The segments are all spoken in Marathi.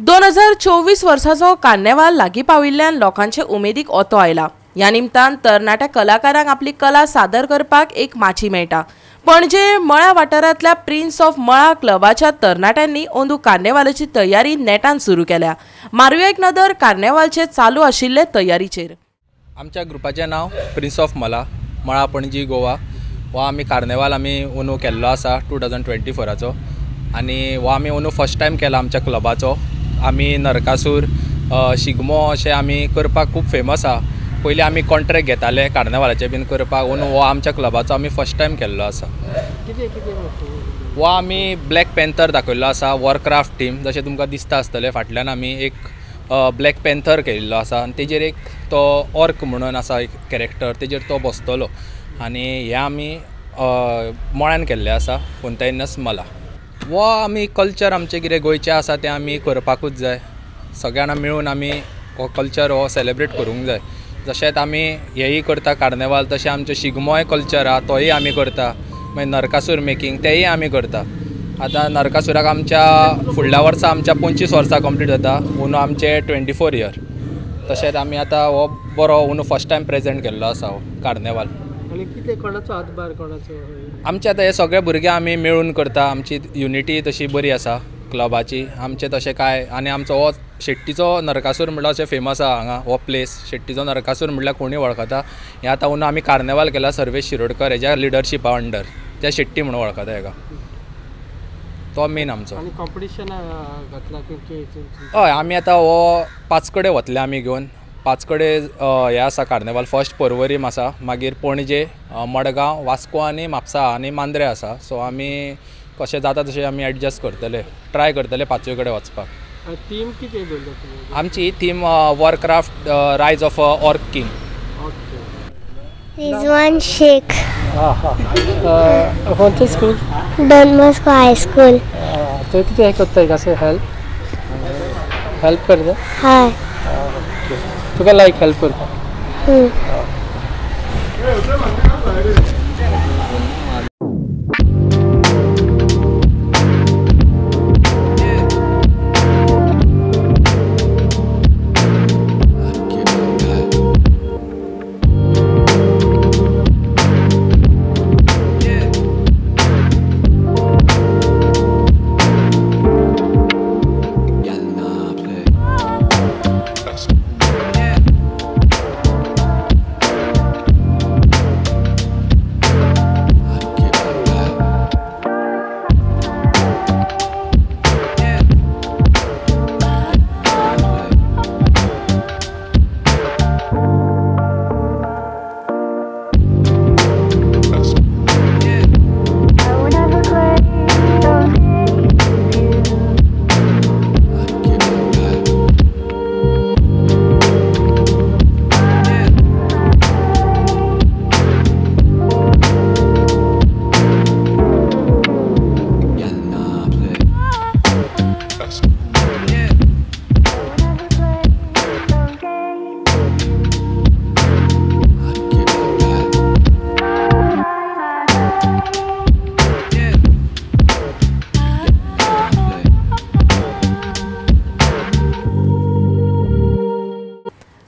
2024 वर्साचो कार्नेवाल लागीं पाविल्ल्यान लोकांचे उमेदीक ओतो आयला। ह्या निमतान तरणाट्या कलाकारांक आपली कला सादर करपाक एक माची मेळटा। पणजे मळा वाठारांतल्या प्रिन्स ऑफ मळा क्लबाच्या तरणाट्यांनी अंदू कार्नेवालाची तयारी नेटान सुरू केल्या। मारूया एक नदर कार्नेवालचे चालू आशिल्ले तयारीचेर। आमच्या ग्रुपाचें नांव प्रिन्स ऑफ मळा पणजी गोवा। हो आमी कार्नेवाल अंदू केल्लो आसा 2024चो आनी हो आमी अंदू फर्स्ट टायम केला आमच्या क्लबाचो। आमी नरकासूर शिगमो अशें आमी करपाक खूब फेमस आहा। पयलीं आमी कॉन्ट्रॅक्ट घेताले कार्नेवालाचे बीन करपाक, अंदू हो आमच्या क्लबाचो आमी फर्स्ट टायम केल्लो आसा। हो आमी ब्लॅक पॅन्थर दाखयल्लो आसा, वॉरक्राफ्ट टीम जशें तुमकां दिसता आसतलें। फाटल्यान आमी एक ब्लॅक पॅन्थर केल्लो आसा आनी तेजेर एक तो ऑर्क म्हणून आसा एक कॅरेक्टर, तेजेर तो बसतलो आनी हे आमी मळ्यान केल्ले आसा फोंतायनस मला। हो आमी कल्चर आमचें कितें गोंयचें आसा तें आमी करपाकूच जाय। सगळ्यांना मेळून आमी हो कल्चर हो सेलेब्रेट करूंक जाय। जशेंच आमी हेय करता कार्नेवाल, तशें आमचो शिगमोय कल्चर आहा तोय आमी करता। मागीर नरकासूर मेकींग तेय आमी करता। आतां नरकासुराक आमच्या फुडल्या वर्सा आमच्या 25 वर्सां कंप्लीट जाता, अंदू आमचे 24 इयर। तशेंच आमी आतां हो बरो अंदू फर्स्ट टायम प्रेजेंट केल्लो आसा हो कार्नेवाल। आनी कितें कोणाचो हातभार कोणाचो? आमचे आतां हे सगळे भुरगे आमी मेळून करता। आमची युनिटी तशी बरी आसा क्लबाची। आमचे तशें काय आनी आमचो हो शेट्टीचो नरकासूर म्हणल्यार अशें फेमस आहा हांगा हो प्लेस। शेट्टीचो नरकासूर म्हणल्यार कोणूय वळखता। हे आतां अंदू आमी कार्नेवाल केला सर्वेश शिरोडकर हेज्या लिडरशिपा अंडर, ते शेट्टी म्हणून वळखता हेका। तो मेन आमचो। आनी कॉम्पिटिशन घातला हय, आमी आतां हो 5 कडेन वतले आमी घेवन। 5 कडेन हे आसा कार्नेवाल। फर्स्ट पर्वरीम आसा, मागीर पणजे, मडगांव, वास्को आनी म्हापसा आनी मांद्रे आसा। सो आमी कशें जाता तशें आमी एडजस्ट करतले, ट्राय करतले 5 कडेन वचपाक। थीम कितें दवरला तुमी? आमची theme Warcraft rise of orc king. Rizwan Shaikh. खंयचें school? Don Bosco high school. थंय कितें हें करता कशें हेल्प करता? हय। तुका लायक हेल्प करता?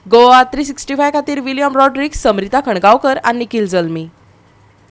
गोवा 365 खातीर विलियम रॉड्रिक्स, समरिता खणगांवकर आनी निखिल जल्मी।